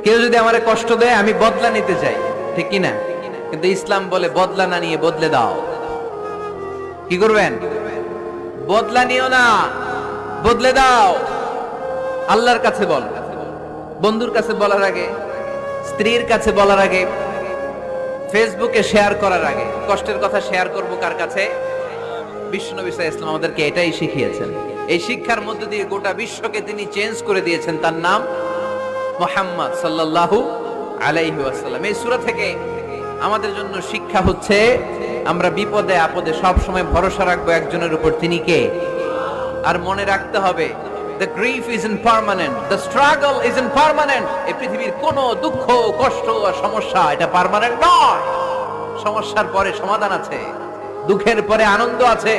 কেউ যদি আমারে কষ্ট দেয় আমি বদলা নিতে চাই, ঠিক কি না? কিন্তু ইসলাম বলে বদলা না নিয়ে বদলে দাও। কি করবেন? বদলা নিও না, বদলে দাও। আল্লাহর কাছে বল, বন্ধুর কাছে বলার আগে, স্ত্রীর কাছে বলার আগে, ফেসবুকে শেয়ার করার আগে কষ্টের কথা শেয়ার করব কার কাছে? বিশ্বনবী সাল্লাল্লাহু আলাইহি ওয়াসাল্লাম আমাদেরকে এটাই শিখিয়েছেন। এই শিক্ষার মধ্য দিয়ে গোটা বিশ্বকে তিনি চেঞ্জ করে দিয়েছেন। তার নাম মুহাম্মদ সাল্লাল্লাহু আলাইহি ওয়াসাল্লাম। এই সূরা থেকে আমাদের জন্য শিক্ষা হচ্ছে আমরা বিপদে আপদে সব সময় ভরসা রাখবো একজনের উপর, তিনি কে? আর মনে রাখতে হবে the grief isn't permanent, the struggle isn't permanent। এই পৃথিবীর কোনো দুঃখ কষ্ট আর সমস্যা এটা পার্মানেন্ট নয়। সমস্যার পরে সমাধান আছে, দুঃখের পরে আনন্দ আছে।